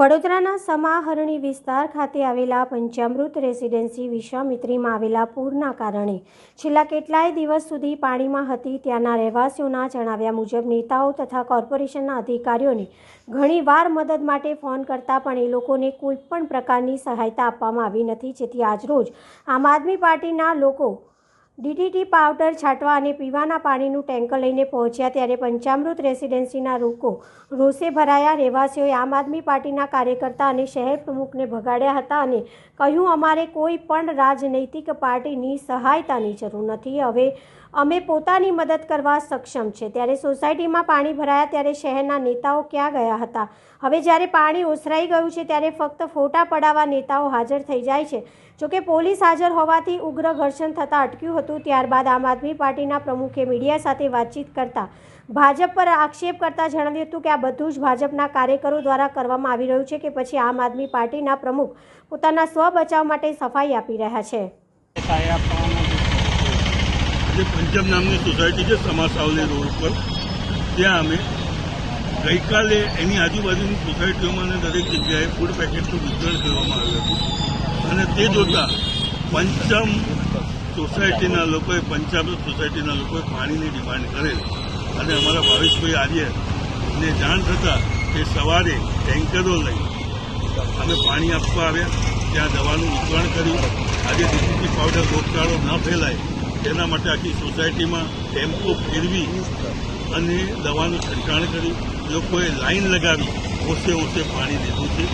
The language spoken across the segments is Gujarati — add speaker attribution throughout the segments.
Speaker 1: વડોદરાના સમાહરણી વિસ્તાર ખાતે આવેલા પંચામૃત રેસિડેન્સી વિશ્વામિત્રીમાં આવેલા પૂરના કારણે છેલ્લા કેટલાય દિવસ સુધી પાણીમાં હતી। ત્યાંના રહેવાસીઓના જણાવ્યા મુજબ નેતાઓ તથા કોર્પોરેશનના અધિકારીઓને ઘણીવાર મદદ માટે ફોન કરતા પણ એ લોકોને કોઈપણ પ્રકારની સહાયતા આપવામાં આવી નથી, જેથી આજરોજ આમ આદમી પાર્ટીના લોકો ડીડીટી પાવડર છાંટવા અને પીવાના પાણીનું ટેન્કર લઈને પહોંચ્યા, ત્યારે પંચામૃત રેસિડેન્સીના લોકો રોષે ભરાયા। રહેવાસીઓએ આમ આદમી પાર્ટીના કાર્યકર્તા અને શહેર પ્રમુખને ભગાડ્યા હતા અને કહ્યું, અમારે કોઈ પણ રાજનૈતિક પાર્ટીની સહાયતાની જરૂર નથી, હવે અમે પોતાની મદદ કરવા સક્ષમ છે। ત્યારે સોસાયટીમાં પાણી ભરાયા ત્યારે શહેરના નેતાઓ ક્યાં ગયા હતા? હવે જ્યારે પાણી ઓસરાઈ ગયું છે ત્યારે ફક્ત ફોટા પડાવવા નેતાઓ હાજર થઈ જાય છે। જોકે પોલીસ હાજર હોવાથી ઉગ્ર ઘર્ષણ થતાં અટક્યું હતું। ત્યારબાદ આમ આદમી પાર્ટીના પ્રમુખે મીડિયા સાથે વાતચીત કરતા ભાજપ પર આક્ષેપ કરતા જણાવ્યું હતું કે આ બધું જ ભાજપના કાર્યકરો દ્વારા કરવામાં આવી રહ્યું છે, કે પછી આમ આદમી પાર્ટીના પ્રમુખ પોતાના સ્વ બચાવ માટે સફાઈ આપી રહ્યા છે।
Speaker 2: પંચમ નામની સોસાયટી છે સમાસાવલી રોડ ઉપર, ત્યાં અમે ગઈકાલે એની આજુબાજુની સોસાયટીઓમાં અને દરેક જગ્યાએ ફૂડ પેકેટનું વિતરણ કરવામાં આવ્યું હતું અને તે જોતા પંચમ સોસાયટીના લોકોએ પંચામૃત સોસાયટીના લોકોએ પાણીની ડિમાન્ડ કરેલ અને અમારા ભાવેશભાઈ આર્યને જાણ થતાં કે સવારે ટેન્કરો લઈ અમે પાણી આપવા આવ્યા, ત્યાં દવાનું વિતરણ કર્યું। આજે ડીડીટી પાવડર રોગચાળો ન ફેલાય તેના માટે આખી સોસાયટીમાં ટેમ્પો ફેરવી અને દવાનું છંટકાણ કર્યું। લોકોએ લાઈન લગાવી ઓછે પાણી લીધું છે।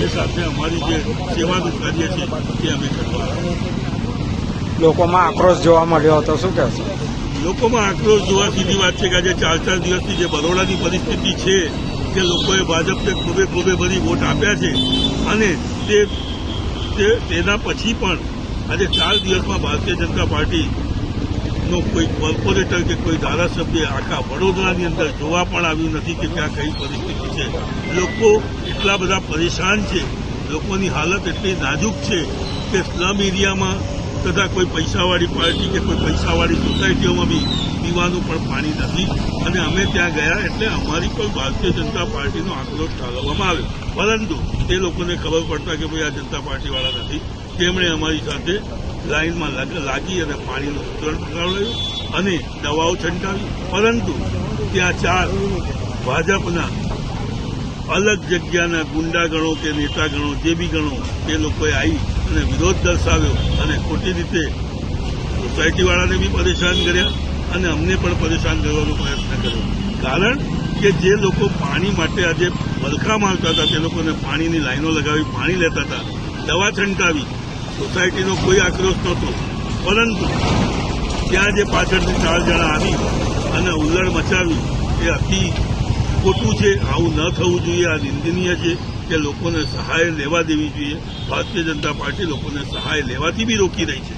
Speaker 2: એ સાથે અમારી જે સેવાનું કાર્ય છે તે અમે કરવા।
Speaker 3: લોકોમાં આક્રોશ જોવા મળ્યો હતો, શું કહેશો?
Speaker 2: લોકોમાં આક્રોશ જોવા સીધી વાત છે કે આજે 4 દિવસથી જે બરોડાની પરિસ્થિતિ છે કે લોકોએ ભાજપને ખૂબે ભરી વોટ આપ્યા છે અને તેના પછી પણ આજે 4 દિવસમાં ભારતીય જનતા પાર્ટીનો કોઈ કોર્પોરેટર કે કોઈ ધારાસભ્ય આખા વડોદરાની અંદર જોવા પણ આવ્યું નથી કે ત્યાં કઈ પરિસ્થિતિ છે। લોકો એટલા બધા પરેશાન છે, લોકોની હાલત એટલી નાજુક છે કે સ્લમ એરિયામાં તથા કોઈ પૈસાવાળી પાર્ટી કે કોઈ પૈસાવાળી સોસાયટીઓમાં બી પીવાનું પણ પાણી નથી અને અમે ત્યાં ગયા એટલે અમારી પણ ભારતીય જનતા પાર્ટીનો આક્રોશ ઠાલવવામાં આવ્યો, પરંતુ તે લોકોને ખબર પડતા કે ભાઈ આ જનતા પાર્ટીવાળા નથી, તેમણે અમારી સાથે લાઇનમાં લાગી અને પાણીનું વિતરણ કરાવ્યું અને દવાઓ છંટાવી। પરંતુ ત્યાં 4 ભાજપના અલગ જગ્યાના ગુંડાગણો કે નેતાગણો જે બી ગણો તે લોકોએ આવી અને વિરોધ દર્શાવ્યો અને ખોટી રીતે સોસાયટીવાળાને બી પરેશાન કર્યા અને અમને પણ પરેશાન કરવાનો પ્રયત્ન કર્યો। કારણ કે જે લોકો પાણી માટે આજે વલખા મારતા હતા તે લોકોને પાણીની લાઈનો લગાવી પાણી લેતા હતા, દવા છંટાવી, સોસાયટીનો કોઈ આક્રોશ નહોતો, પરંતુ ત્યાં જે પાછળથી 4 જણા આવી અને ઉલ્લડ મચાવી એ અતિ ખોટું છે। આવું ન થવું જોઈએ, આ નિંદનીય છે કે લોકોને સહાય લેવા દેવી જોઈએ। ભારતીય જનતા પાર્ટી લોકોને સહાય લેવાથી બી રોકી રહી છે।